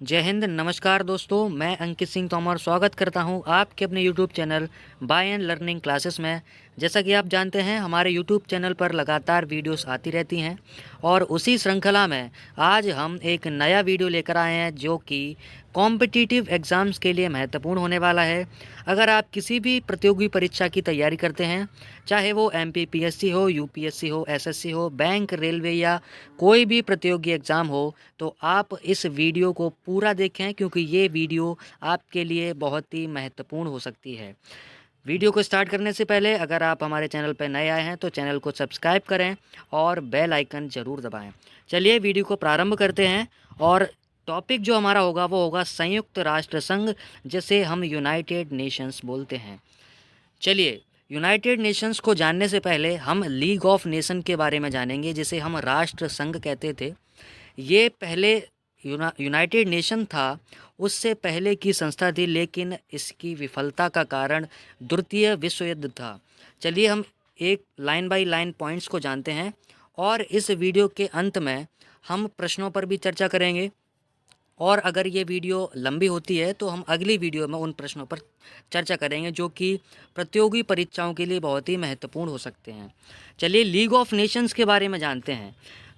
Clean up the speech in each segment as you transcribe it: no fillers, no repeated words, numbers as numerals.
जय हिंद। नमस्कार दोस्तों, मैं अंकित सिंह तोमर स्वागत करता हूं आपके अपने YouTube channel by and learning classes में। जैसा कि आप जानते हैं, हमारे यूट्यूब चैनल पर लगातार वीडियोस आती रहती हैं और उसी श्रृंखला में आज हम एक नया वीडियो लेकर आए हैं जो कि कॉम्पिटिटिव एग्ज़ाम्स के लिए महत्वपूर्ण होने वाला है। अगर आप किसी भी प्रतियोगी परीक्षा की तैयारी करते हैं, चाहे वो एमपीपीएससी हो, यूपीएससी हो, एसएससी हो, बैंक, रेलवे या कोई भी प्रतियोगी एग्ज़ाम हो, तो आप इस वीडियो को पूरा देखें क्योंकि ये वीडियो आपके लिए बहुत ही महत्वपूर्ण हो सकती है। वीडियो को स्टार्ट करने से पहले अगर आप हमारे चैनल पर नए आए हैं तो चैनल को सब्सक्राइब करें और बेल आइकन ज़रूर दबाएं। चलिए वीडियो को प्रारंभ करते हैं। और टॉपिक जो हमारा होगा वो होगा संयुक्त राष्ट्र संघ, जिसे हम यूनाइटेड नेशंस बोलते हैं। चलिए, यूनाइटेड नेशंस को जानने से पहले हम लीग ऑफ नेशन के बारे में जानेंगे, जिसे हम राष्ट्र संघ कहते थे। ये पहले यूनाइटेड नेशन था, उससे पहले की संस्था थी, लेकिन इसकी विफलता का कारण द्वितीय विश्व युद्ध था। चलिए हम एक लाइन बाय लाइन पॉइंट्स को जानते हैं और इस वीडियो के अंत में हम प्रश्नों पर भी चर्चा करेंगे। और अगर ये वीडियो लंबी होती है तो हम अगली वीडियो में उन प्रश्नों पर चर्चा करेंगे जो कि प्रतियोगी परीक्षाओं के लिए बहुत ही महत्वपूर्ण हो सकते हैं। चलिए लीग ऑफ नेशंस के बारे में जानते हैं।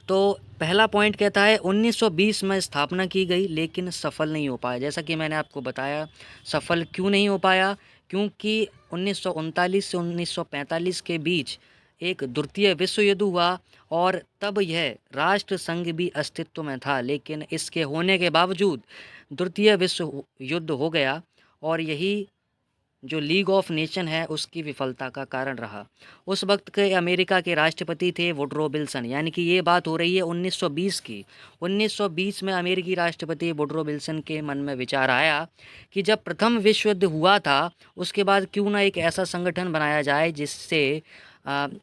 तो पहला पॉइंट कहता है 1920 में स्थापना की गई लेकिन सफल नहीं हो पाया। जैसा कि मैंने आपको बताया, सफल क्यों नहीं हो पाया, क्योंकि 1939 से 1945 के बीच एक द्वितीय विश्व युद्ध हुआ और तब यह राष्ट्र संघ भी अस्तित्व में था, लेकिन इसके होने के बावजूद द्वितीय विश्व युद्ध हो गया और यही जो लीग ऑफ नेशन है उसकी विफलता का कारण रहा। उस वक्त के अमेरिका के राष्ट्रपति थे वुडरो विल्सन, यानी कि ये बात हो रही है 1920 की। 1920 में अमेरिकी राष्ट्रपति वुडरो विल्सन के मन में विचार आया कि जब प्रथम विश्व युद्ध हुआ था उसके बाद क्यों ना एक ऐसा संगठन बनाया जाए जिससे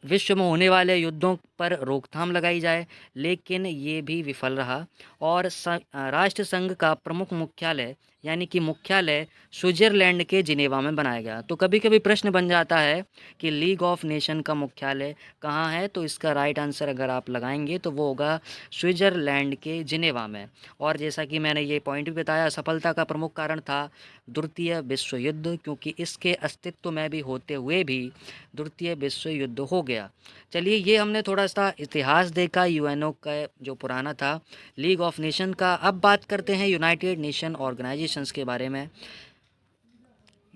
विश्व में होने वाले युद्धों पर रोकथाम लगाई जाए। लेकिन ये भी विफल रहा और राष्ट्र संघ का प्रमुख मुख्यालय यानी कि मुख्यालय स्विट्ज़रलैंड के जिनेवा में बनाया गया। तो कभी कभी प्रश्न बन जाता है कि लीग ऑफ नेशन का मुख्यालय कहाँ है, तो इसका राइट आंसर अगर आप लगाएंगे तो वो होगा स्विट्ज़रलैंड के जिनेवा में। और जैसा कि मैंने ये पॉइंट भी बताया, सफलता का प्रमुख कारण था द्वितीय विश्व युद्ध, क्योंकि इसके अस्तित्व में भी होते हुए भी द्वितीय विश्व युद्ध हो गया। चलिए, ये हमने थोड़ा सा इतिहास देखा यूएनओ का जो पुराना था लीग ऑफ नेशन का। अब बात करते हैं यूनाइटेड नेशन ऑर्गेनाइजेशंस के बारे में।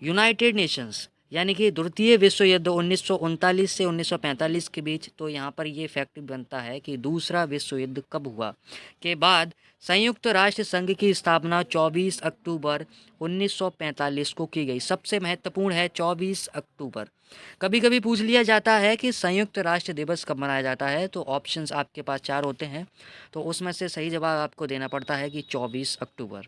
यूनाइटेड नेशंस यानी कि द्वितीय विश्व युद्ध 1939 से 1945 के बीच। तो यहाँ पर ये फैक्ट बनता है कि दूसरा विश्व युद्ध कब हुआ के बाद संयुक्त राष्ट्र संघ की स्थापना 24 अक्टूबर 1945 को की गई। सबसे महत्वपूर्ण है 24 अक्टूबर। कभी कभी पूछ लिया जाता है कि संयुक्त राष्ट्र दिवस कब मनाया जाता है, तो ऑप्शंस आपके पास 4 होते हैं, तो उसमें से सही जवाब आपको देना पड़ता है कि 24 अक्टूबर।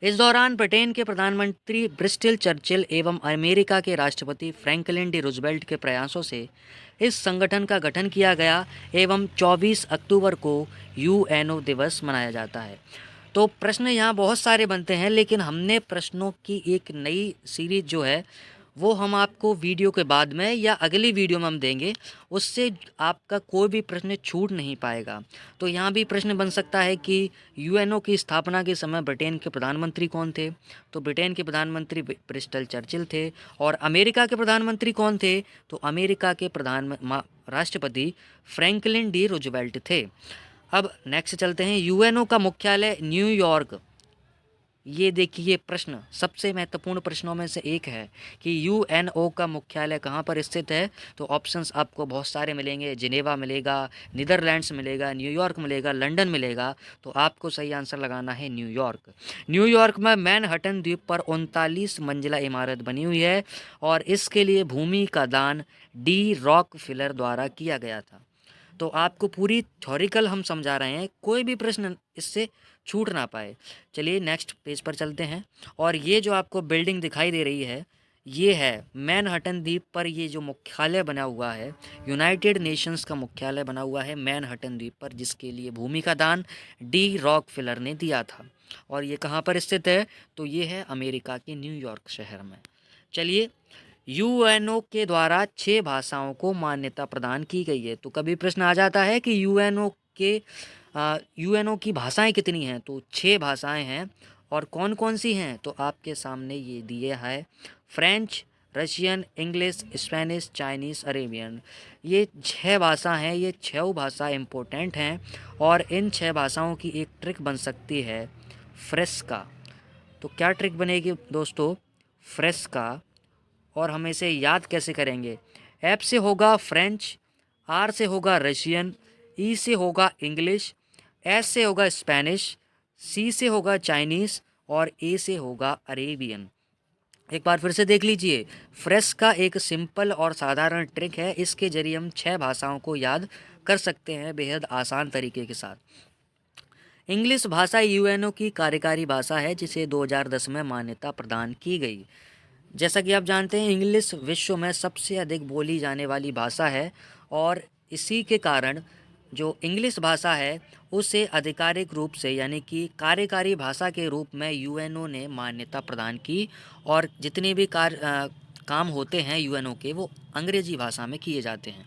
इस दौरान ब्रिटेन के प्रधानमंत्री ब्रिस्टल चर्चिल एवं अमेरिका के राष्ट्रपति फ्रैंकलिन डी रूजवेल्ट के प्रयासों से इस संगठन का गठन किया गया एवं 24 अक्टूबर को यूएनओ दिवस मनाया जाता है। तो प्रश्न यहाँ बहुत सारे बनते हैं, लेकिन हमने प्रश्नों की एक नई सीरीज जो है वो हम आपको वीडियो के बाद में या अगली वीडियो में हम देंगे। उससे आपका कोई भी प्रश्न छूट नहीं पाएगा। तो यहाँ भी प्रश्न बन सकता है कि यूएनओ की स्थापना के समय ब्रिटेन के प्रधानमंत्री कौन थे, तो ब्रिटेन के प्रधानमंत्री ब्रिस्टल चर्चिल थे। और अमेरिका के प्रधानमंत्री कौन थे, तो अमेरिका के राष्ट्रपति फ्रैंकलिन डी रूजवेल्ट थे। अब नेक्स्ट चलते हैं। यूएनओ का मुख्यालय न्यूयॉर्क। ये देखिए, प्रश्न सबसे महत्वपूर्ण प्रश्नों में से एक है कि यूएनओ का मुख्यालय कहाँ पर स्थित है। तो ऑप्शंस आपको बहुत सारे मिलेंगे, जिनेवा मिलेगा, नीदरलैंड्स मिलेगा, न्यूयॉर्क मिलेगा, लंदन मिलेगा। तो आपको सही आंसर लगाना है न्यूयॉर्क। न्यूयॉर्क में मैनहट्टन द्वीप पर 39 मंजिला इमारत बनी हुई है और इसके लिए भूमि का दान डी रॉकफिलर द्वारा किया गया था। तो आपको पूरी थ्योरिकल हम समझा रहे हैं, कोई भी प्रश्न इससे छूट ना पाए। चलिए नेक्स्ट पेज पर चलते हैं। और ये जो आपको बिल्डिंग दिखाई दे रही है, ये है मैनहट्टन द्वीप पर ये जो मुख्यालय बना हुआ है, यूनाइटेड नेशंस का मुख्यालय बना हुआ है मैनहट्टन द्वीप पर, जिसके लिए भूमि का दान डी रॉकफिलर ने दिया था। और ये कहाँ पर स्थित है, तो ये है अमेरिका के न्यूयॉर्क शहर में। चलिए, यूएनओ के द्वारा 6 भाषाओं को मान्यता प्रदान की गई है। तो कभी प्रश्न आ जाता है कि यूएनओ के यूएनओ की भाषाएं कितनी हैं, तो 6 भाषाएं हैं। और कौन कौन सी हैं, तो आपके सामने ये दिए है, French, Russian, English, Spanish, Chinese, Arabian. ये 6 भाषा हैं, ये 6 भाषा इम्पोर्टेंट हैं। और इन 6 भाषाओं की एक ट्रिक बन सकती है फ्रेस्का। तो क्या ट्रिक बनेगी दोस्तों, फ्रेस्का। और हम इसे याद कैसे करेंगे, एफ से होगा फ्रेंच, आर से होगा रशियन, ई से होगा इंग्लिश, एस से होगा स्पेनिश, सी से होगा चाइनीज़ और ए से होगा अरेबियन। एक बार फिर से देख लीजिए, फ्रेश का एक सिंपल और साधारण ट्रिक है, इसके जरिए हम 6 भाषाओं को याद कर सकते हैं बेहद आसान तरीके के साथ। इंग्लिश भाषा यूएनओ की कार्यकारी भाषा है जिसे 2010 में मान्यता प्रदान की गई। जैसा कि आप जानते हैं, इंग्लिश विश्व में सबसे अधिक बोली जाने वाली भाषा है और इसी के कारण जो इंग्लिश भाषा है उसे आधिकारिक रूप से यानी कि कार्यकारी भाषा के रूप में यूएनओ ने मान्यता प्रदान की। और जितने भी काम होते हैं यूएनओ के, वो अंग्रेजी भाषा में किए जाते हैं।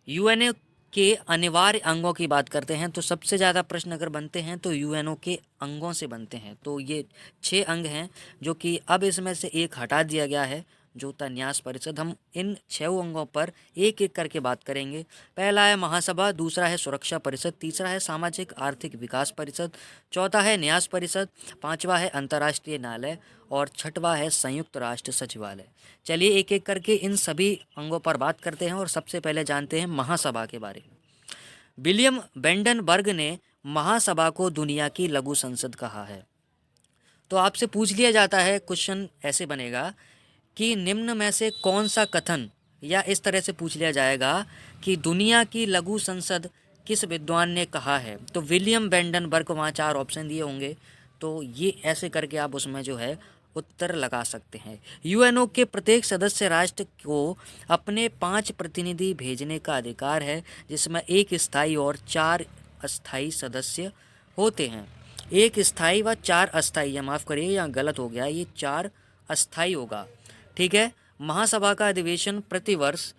यूएनओ के अनिवार्य अंगों की बात करते हैं तो सबसे ज़्यादा प्रश्न अगर बनते हैं तो यूएनओ के अंगों से बनते हैं। तो ये 6 अंग हैं जो कि अब इसमें से एक हटा दिया गया है जो था न्यास परिषद। हम इन 6 अंगों पर एक एक करके बात करेंगे। पहला है महासभा, दूसरा है सुरक्षा परिषद, तीसरा है सामाजिक आर्थिक विकास परिषद, चौथा है न्यास परिषद, पांचवा है अंतर्राष्ट्रीय न्यायालय और छठवां है संयुक्त राष्ट्र सचिवालय। चलिए एक एक करके इन सभी अंगों पर बात करते हैं और सबसे पहले जानते हैं महासभा के बारे में। विलियम वेंडनबर्ग ने महासभा को दुनिया की लघु संसद कहा है। तो आपसे पूछ लिया जाता है, क्वेश्चन ऐसे बनेगा कि निम्न में से कौन सा कथन, या इस तरह से पूछ लिया जाएगा कि दुनिया की लघु संसद किस विद्वान ने कहा है। तो विलियम वेंडनबर्ग, वहाँ 4 ऑप्शन दिए होंगे, तो ये ऐसे करके आप उसमें जो है उत्तर लगा सकते हैं। यूएनओ के प्रत्येक सदस्य राष्ट्र को अपने 5 प्रतिनिधि भेजने का अधिकार है जिसमें 1 स्थायी और 4 अस्थायी सदस्य होते हैं। 1 स्थायी व 4 अस्थायी, या माफ़ करिए यहाँ गलत हो गया, ये 4 अस्थायी होगा। ठीक है। महासभा का अधिवेशन प्रतिवर्ष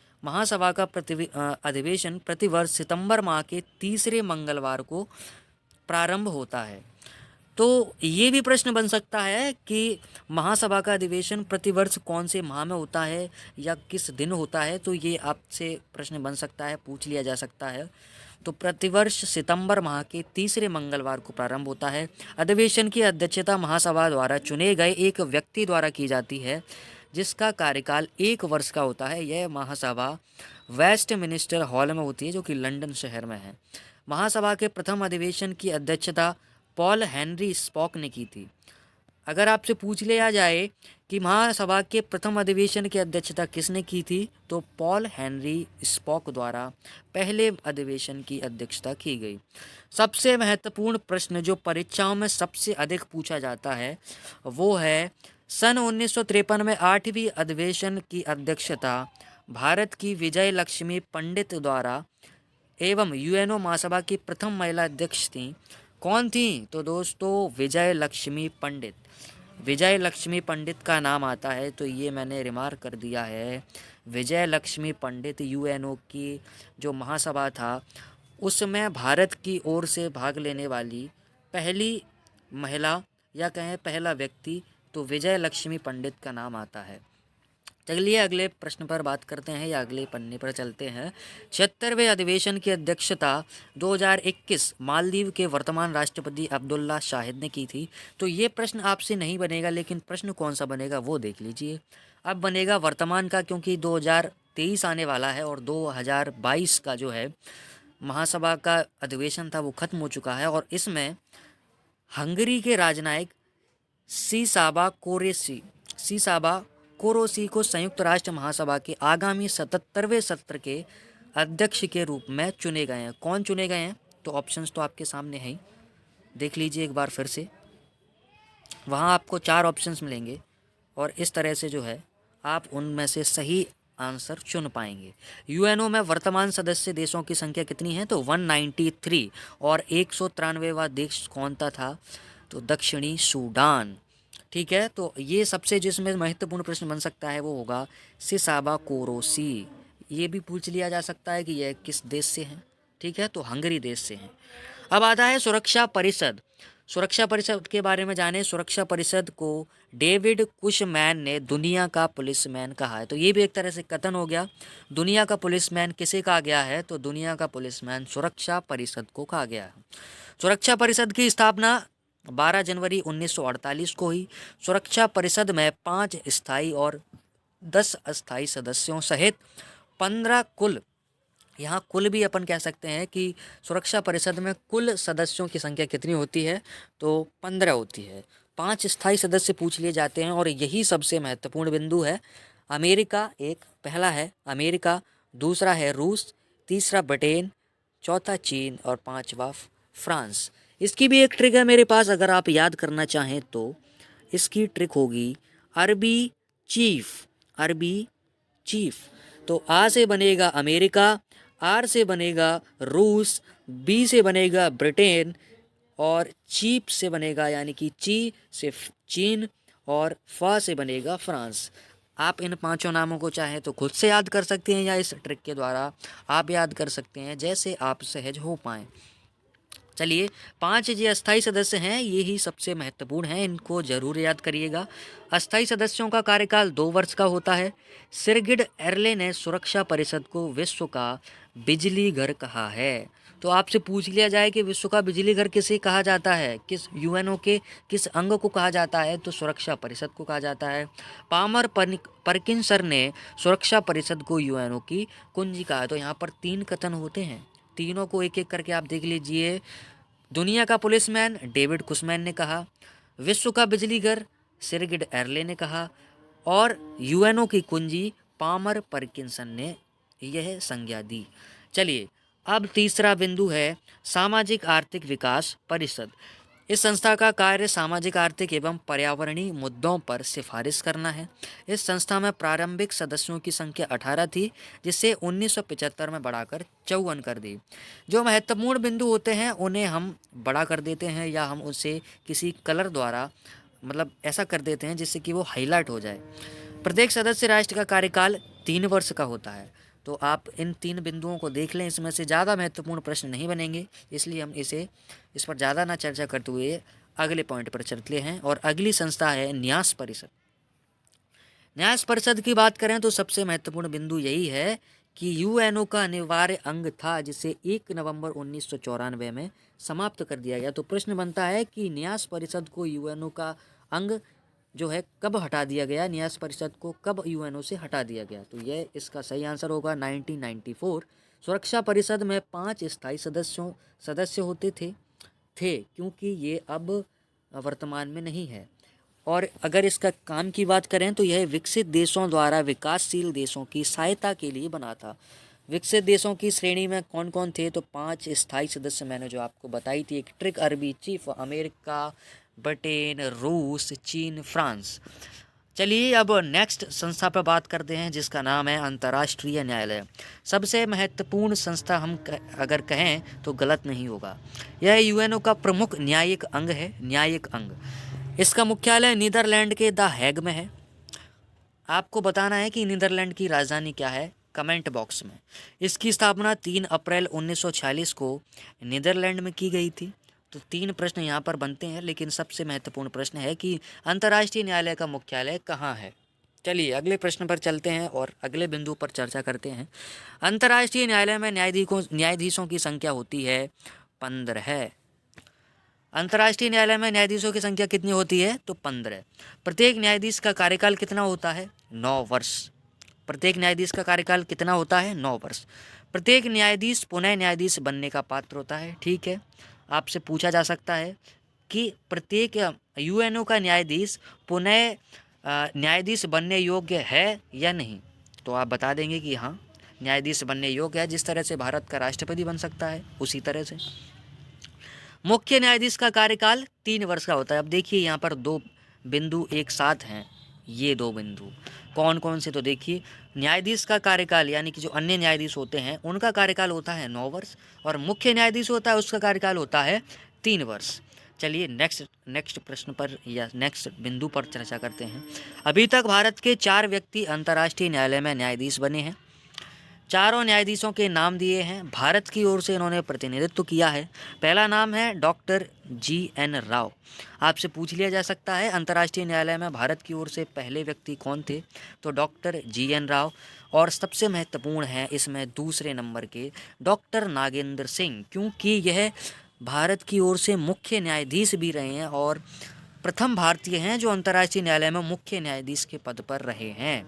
अधिवेशन प्रतिवर्ष सितंबर माह के तीसरे मंगलवार को प्रारंभ होता है। तो ये भी प्रश्न बन सकता है कि महासभा का अधिवेशन प्रतिवर्ष कौन से माह में होता है या किस दिन होता है। तो ये आपसे प्रश्न बन सकता है, पूछ लिया जा सकता है। तो प्रतिवर्ष सितंबर माह के तीसरे मंगलवार को प्रारंभ होता है। अधिवेशन की अध्यक्षता महासभा द्वारा चुने गए एक व्यक्ति द्वारा की जाती है जिसका कार्यकाल 1 वर्ष का होता है। यह महासभा वेस्टमिनिस्टर हॉल में होती है जो कि लंदन शहर में है। महासभा के प्रथम अधिवेशन की अध्यक्षता पॉल हेनरी स्पॉक ने की थी। अगर आपसे पूछ लिया जाए कि महासभा के प्रथम अधिवेशन की अध्यक्षता किसने की थी, तो पॉल हेनरी स्पॉक द्वारा पहले अधिवेशन की अध्यक्षता की गई। सबसे महत्वपूर्ण प्रश्न जो परीक्षाओं में सबसे अधिक पूछा जाता है वो है, सन 1953 में 8वीं अधिवेशन की अध्यक्षता भारत की विजय लक्ष्मी पंडित द्वारा एवं यूएनओ महासभा की प्रथम महिला अध्यक्ष थी। कौन थी, तो दोस्तों विजय लक्ष्मी पंडित। विजय लक्ष्मी पंडित का नाम आता है, तो ये मैंने रिमार्क कर दिया है। विजय लक्ष्मी पंडित यूएनओ की जो महासभा था उसमें भारत की ओर से भाग लेने वाली पहली महिला या कहें पहला व्यक्ति, तो विजय लक्ष्मी पंडित का नाम आता है। चलिए अगले प्रश्न पर बात करते हैं या अगले पन्ने पर चलते हैं। 76वें अधिवेशन की अध्यक्षता 2021 मालदीव के वर्तमान राष्ट्रपति अब्दुल्ला शाहिद ने की थी। तो ये प्रश्न आपसे नहीं बनेगा, लेकिन प्रश्न कौन सा बनेगा वो देख लीजिए। अब बनेगा वर्तमान का, क्योंकि 2023 आने वाला है और 2022 का जो है महासभा का अधिवेशन था वो खत्म हो चुका है। और इसमें हंगरी के राजनयिक सीसाबा कोरोसी को संयुक्त राष्ट्र महासभा के आगामी 77वें सत्र के अध्यक्ष के रूप में चुने गए हैं। कौन चुने गए हैं, तो ऑप्शंस तो आपके सामने हैं, देख लीजिए एक बार फिर से। वहाँ आपको 4 ऑप्शंस मिलेंगे और इस तरह से जो है आप उनमें से सही आंसर चुन पाएंगे। यूएनओ में वर्तमान सदस्य देशों की संख्या कितनी है, तो 193। और 193वां देश कौन था, तो दक्षिणी सूडान। ठीक है। तो ये सबसे जिसमें महत्वपूर्ण प्रश्न बन सकता है वो होगा सिसाबा कोरोसी। ये भी पूछ लिया जा सकता है कि यह किस देश से हैं। ठीक है, तो हंगरी देश से हैं। अब आता है सुरक्षा परिषद। सुरक्षा परिषद के बारे में जाने। सुरक्षा परिषद को डेविड कुशमैन ने दुनिया का पुलिसमैन कहा है। तो ये भी एक तरह से कथन हो गया। दुनिया का पुलिसमैन किसे कहा गया है? तो दुनिया का पुलिसमैन सुरक्षा परिषद को कहा गया है। सुरक्षा परिषद की स्थापना 12 जनवरी 1948 को हुई। सुरक्षा परिषद में 5 स्थायी और 10 अस्थायी सदस्यों सहित 15 कुल, यहाँ कुल भी अपन कह सकते हैं कि सुरक्षा परिषद में कुल सदस्यों की संख्या कितनी होती है? तो 15 होती है। 5 स्थायी सदस्य पूछ लिए जाते हैं और यही सबसे महत्वपूर्ण बिंदु है। अमेरिका एक पहला है, अमेरिका, दूसरा है रूस, तीसरा ब्रिटेन, चौथा चीन और पांचवा फ्रांस। इसकी भी एक ट्रिक है मेरे पास, अगर आप याद करना चाहें तो इसकी ट्रिक होगी अरबी चीफ। अरबी चीफ। तो आ से बनेगा अमेरिका, आर से बनेगा रूस, बी से बनेगा ब्रिटेन और चीप से बनेगा यानी कि ची से चीन और फा से बनेगा फ्रांस। आप इन पांचों नामों को चाहे तो खुद से याद कर सकते हैं या इस ट्रिक के द्वारा आप याद कर सकते हैं, जैसे आप सहज हो पाएँ। चलिए, 5 जो अस्थायी सदस्य हैं ये ही सबसे महत्वपूर्ण हैं, इनको जरूर याद करिएगा। अस्थायी सदस्यों का कार्यकाल 2 वर्ष का होता है। सिरगिड एर्ले ने सुरक्षा परिषद को विश्व का बिजली घर कहा है। तो आपसे पूछ लिया जाए कि विश्व का बिजली घर किसे कहा जाता है, किस यूएनओ के किस अंग को कहा जाता है? तो सुरक्षा परिषद को कहा जाता है। पामर परकिंसर ने सुरक्षा परिषद को यूएनओ की कुंजी कहा है। तो यहाँ पर 3 कथन होते हैं, तीनों को एक एक करके आप देख लीजिए। दुनिया का पुलिसमैन डेविड कुशमैन ने कहा, विश्व का बिजली घर सिरगिड एर्ले ने कहा और यूएनओ की कुंजी पामर परकिंसन ने यह संज्ञा दी। चलिए, अब तीसरा बिंदु है सामाजिक आर्थिक विकास परिषद। इस संस्था का कार्य सामाजिक आर्थिक एवं पर्यावरणीय मुद्दों पर सिफारिश करना है। इस संस्था में प्रारंभिक सदस्यों की संख्या 18 थी, जिसे 1975 में बढ़ाकर 54 कर दी। जो महत्वपूर्ण बिंदु होते हैं उन्हें हम बड़ा कर देते हैं या हम उसे किसी कलर द्वारा मतलब ऐसा कर देते हैं जिससे कि वो हाईलाइट हो जाए। प्रत्येक सदस्य राष्ट्र का कार्यकाल 3 वर्ष का होता है। तो आप इन 3 बिंदुओं को देख लें, इसमें से ज़्यादा महत्वपूर्ण प्रश्न नहीं बनेंगे, इसलिए हम इस पर ज़्यादा ना चर्चा करते हुए अगले पॉइंट पर चलते हैं। और अगली संस्था है न्यास परिषद। न्यास परिषद की बात करें तो सबसे महत्वपूर्ण बिंदु यही है कि यूएनओ का अनिवार्य अंग था, जिसे 1 नवंबर 1994 में समाप्त कर दिया गया। तो प्रश्न बनता है कि न्यास परिषद को यूएनओ का अंग जो है कब हटा दिया गया, न्यास परिषद को कब यूएनओ से हटा दिया गया? तो यह इसका सही आंसर होगा 1994। सुरक्षा परिषद में 5 स्थायी सदस्य होते थे क्योंकि ये अब वर्तमान में नहीं है। और अगर इसका काम की बात करें तो यह विकसित देशों द्वारा विकासशील देशों की सहायता के लिए बना था। विकसित देशों की श्रेणी में कौन कौन थे? तो 5 स्थायी सदस्य मैंने जो आपको बताई थी, एक ट्रिक अरबी चीफ, अमेरिका, ब्रिटेन, रूस, चीन, फ्रांस। चलिए, अब नेक्स्ट संस्था पर बात करते हैं जिसका नाम है अंतर्राष्ट्रीय न्यायालय। सबसे महत्वपूर्ण संस्था हम अगर कहें तो गलत नहीं होगा। यह यूएनओ का प्रमुख न्यायिक अंग है, न्यायिक अंग। इसका मुख्यालय नीदरलैंड के द हैग में है। आपको बताना है कि नीदरलैंड की राजधानी क्या है, कमेंट बॉक्स में। इसकी स्थापना 3 अप्रैल 1946 को नीदरलैंड में की गई थी। तो 3 प्रश्न यहाँ पर बनते हैं, लेकिन सबसे महत्वपूर्ण प्रश्न है कि अंतर्राष्ट्रीय न्यायालय का मुख्यालय कहाँ है। चलिए अगले प्रश्न पर चलते हैं और अगले बिंदु पर चर्चा करते हैं। अंतर्राष्ट्रीय न्यायालय में न्यायाधीशों की संख्या होती है 15। अंतर्राष्ट्रीय न्यायालय में न्यायाधीशों की संख्या कितनी होती है? तो 15। प्रत्येक न्यायाधीश का कार्यकाल कितना होता है? 9 वर्ष। प्रत्येक न्यायाधीश का कार्यकाल कितना होता है? 9 वर्ष। प्रत्येक न्यायाधीश पुनः न्यायाधीश बनने का पात्र होता है। ठीक है, आपसे पूछा जा सकता है कि प्रत्येक यूएनओ का न्यायाधीश पुनः न्यायाधीश बनने योग्य है या नहीं? तो आप बता देंगे कि हाँ, न्यायाधीश बनने योग्य है। जिस तरह से भारत का राष्ट्रपति बन सकता है उसी तरह से। मुख्य न्यायाधीश का कार्यकाल 3 वर्ष का होता है। अब देखिए यहाँ पर 2 बिंदु एक साथ हैं, ये 2 बिंदु कौन कौन से? तो देखिए, न्यायाधीश का कार्यकाल यानी कि जो अन्य न्यायाधीश होते हैं उनका कार्यकाल होता है 9 वर्ष और मुख्य न्यायाधीश होता है उसका कार्यकाल होता है 3 वर्ष। चलिए नेक्स्ट प्रश्न पर या नेक्स्ट बिंदु पर चर्चा करते हैं। अभी तक भारत के 4 व्यक्ति अंतर्राष्ट्रीय न्यायालय में न्यायाधीश बने हैं। चारों न्यायाधीशों के नाम दिए हैं, भारत की ओर से इन्होंने प्रतिनिधित्व किया है। पहला नाम है डॉक्टर GN राव। आपसे पूछ लिया जा सकता है अंतर्राष्ट्रीय न्यायालय में भारत की ओर से पहले व्यक्ति कौन थे, तो डॉक्टर GN राव। और सबसे महत्वपूर्ण है इसमें दूसरे नंबर के डॉक्टर नागेंद्र सिंह, क्योंकि यह भारत की ओर से मुख्य न्यायाधीश भी रहे हैं और प्रथम भारतीय हैं जो अंतर्राष्ट्रीय न्यायालय में मुख्य न्यायाधीश के पद पर रहे हैं।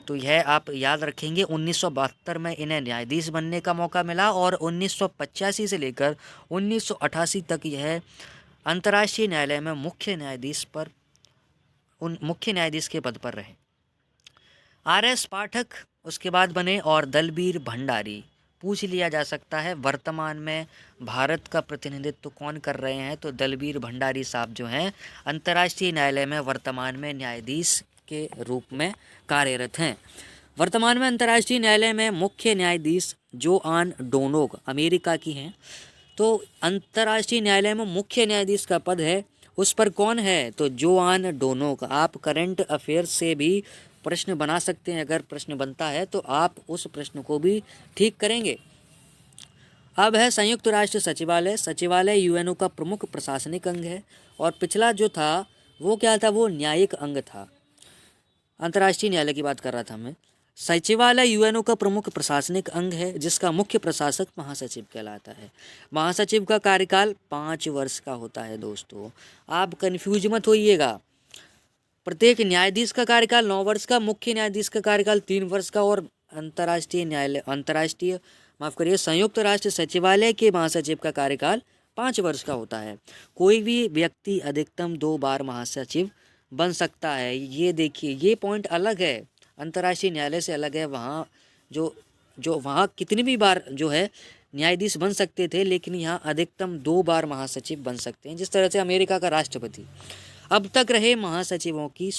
तो यह आप याद रखेंगे। 1972 में इन्हें न्यायाधीश बनने का मौका मिला और 1985 से लेकर 1988 तक यह अंतर्राष्ट्रीय न्यायालय में मुख्य न्यायाधीश के पद पर रहे। RS पाठक उसके बाद बने और दलबीर भंडारी। पूछ लिया जा सकता है वर्तमान में भारत का प्रतिनिधित्व कौन कर रहे हैं, तो दलबीर भंडारी साहब जो हैं अंतर्राष्ट्रीय न्यायालय में वर्तमान में न्यायाधीश के रूप में कार्यरत हैं। वर्तमान में अंतर्राष्ट्रीय न्यायालय में मुख्य न्यायाधीश जोआन डोनोग अमेरिका की हैं। तो अंतर्राष्ट्रीय न्यायालय में मुख्य न्यायाधीश का पद है, उस पर कौन है, तो जोआन डोनोग। आप करंट अफेयर्स से भी प्रश्न बना सकते हैं, अगर प्रश्न बनता है तो आप उस प्रश्न को भी ठीक करेंगे। अब है संयुक्त राष्ट्र सचिवालय। सचिवालय UNO का प्रमुख प्रशासनिक अंग है और पिछला जो था वो क्या था, वो न्यायिक अंग था। अंतर्राष्ट्रीय न्यायालय की बात कर रहा था मैं। सचिवालय UNO का प्रमुख प्रशासनिक अंग है जिसका मुख्य प्रशासक महासचिव कहलाता है। महासचिव का कार्यकाल 5 वर्ष का होता है। दोस्तों आप कन्फ्यूज मत होइएगा, प्रत्येक न्यायाधीश का कार्यकाल 9 वर्ष का, मुख्य न्यायाधीश का कार्यकाल 3 वर्ष का और संयुक्त राष्ट्र सचिवालय के महासचिव का कार्यकाल 5 वर्ष का होता है। कोई भी व्यक्ति अधिकतम 2 बार महासचिव बन सकता है। ये देखिए, ये पॉइंट अलग है, अंतर्राष्ट्रीय न्यायालय से अलग है। वहाँ जो वहाँ कितनी भी बार जो है न्यायाधीश बन सकते थे, लेकिन यहाँ अधिकतम 2 बार महासचिव बन सकते हैं, जिस तरह से अमेरिका का राष्ट्रपति। अब तक रहे महासचिवों की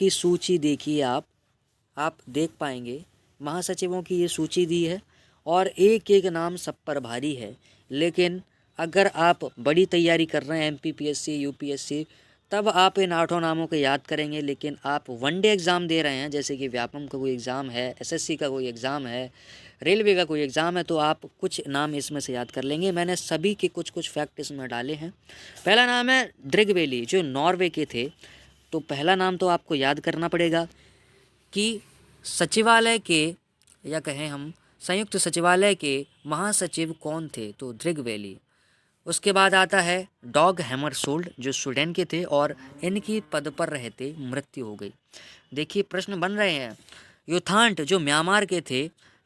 सूची देखिए, आप देख पाएंगे महासचिवों की ये सूची दी है और एक एक नाम सब पर भारी है। लेकिन अगर आप बड़ी तैयारी कर रहे हैं MPPSC UPSC, तब आप इन 8 नामों को याद करेंगे। लेकिन आप वनडे एग्ज़ाम दे रहे हैं, जैसे कि व्यापम का कोई एग्ज़ाम है, SSC का कोई एग्ज़ाम है, रेलवे का कोई एग्ज़ाम है, तो आप कुछ नाम इसमें से याद कर लेंगे। मैंने सभी के कुछ फैक्ट इसमें डाले हैं। पहला नाम है ड्रिगवेली, जो नॉर्वे के थे। तो पहला नाम तो आपको याद करना पड़ेगा कि सचिवालय के, या कहें हम संयुक्त सचिवालय के महासचिव कौन थे, तो ड्रिगवेली। उसके बाद आता है डॉग हैमरशोल्ड, जो स्वीडन के थे और इनकी पद पर रहते मृत्यु हो गई। देखिए प्रश्न बन रहे हैं।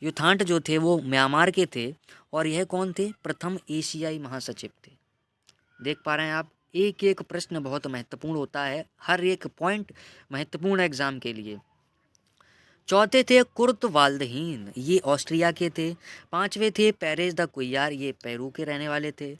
युथांट जो थे वो म्यांमार के थे और यह कौन थे, प्रथम एशियाई महासचिव थे। देख पा रहे हैं आप, एक एक प्रश्न बहुत महत्वपूर्ण होता है, हर एक पॉइंट महत्वपूर्ण एग्जाम के लिए। चौथे थे कुर्त वाल्दहीन, ये ऑस्ट्रिया के थे। 5वें थे पेरेज द कुयार, ये पेरू के रहने वाले थे।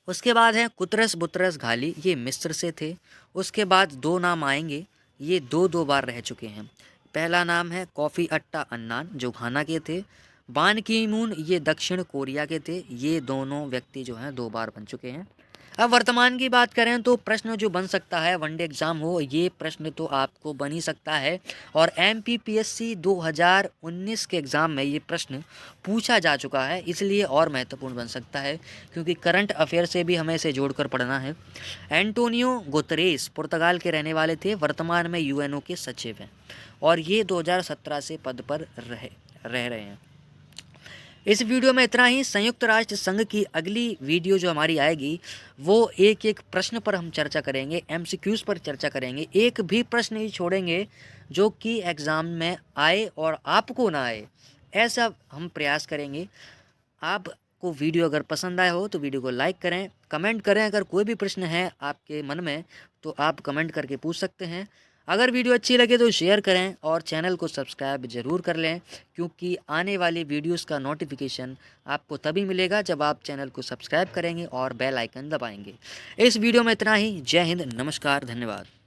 उसके बाद है कुतरस बुतरस घाली, ये मिस्र से थे। उसके बाद 2 नाम आएंगे, ये 2 बार रह चुके हैं। पहला नाम है कॉफ़ी अट्टा अन्नान, जो घाना के थे। बान की मून, ये दक्षिण कोरिया के थे। ये दोनों व्यक्ति जो हैं 2 बार बन चुके हैं। अब वर्तमान की बात करें तो प्रश्न जो बन सकता है, वनडे एग्ज़ाम हो, ये प्रश्न तो आपको बन ही सकता है। और MPPSC 2019 के एग्ज़ाम में ये प्रश्न पूछा जा चुका है, इसलिए और महत्वपूर्ण बन सकता है, क्योंकि करंट अफेयर से भी हमें इसे जोड़कर पढ़ना है। एंटोनियो गुतरेस पुर्तगाल के रहने वाले थे, वर्तमान में UNO के सचिव हैं और ये 2017 से पद पर रह रहे हैं। इस वीडियो में इतना ही। संयुक्त राष्ट्र संघ की अगली वीडियो जो हमारी आएगी, वो एक एक प्रश्न पर हम चर्चा करेंगे, MCQs पर चर्चा करेंगे। एक भी प्रश्न नहीं छोड़ेंगे जो कि एग्ज़ाम में आए और आपको ना आए, ऐसा हम प्रयास करेंगे। आपको वीडियो अगर पसंद आया हो तो वीडियो को लाइक करें, कमेंट करें। अगर कोई भी प्रश्न है आपके मन में तो आप कमेंट करके पूछ सकते हैं। अगर वीडियो अच्छी लगे तो शेयर करें और चैनल को सब्सक्राइब ज़रूर कर लें, क्योंकि आने वाली वीडियोस का नोटिफिकेशन आपको तभी मिलेगा जब आप चैनल को सब्सक्राइब करेंगे और बेल आइकन दबाएंगे। इस वीडियो में इतना ही। जय हिंद, नमस्कार, धन्यवाद।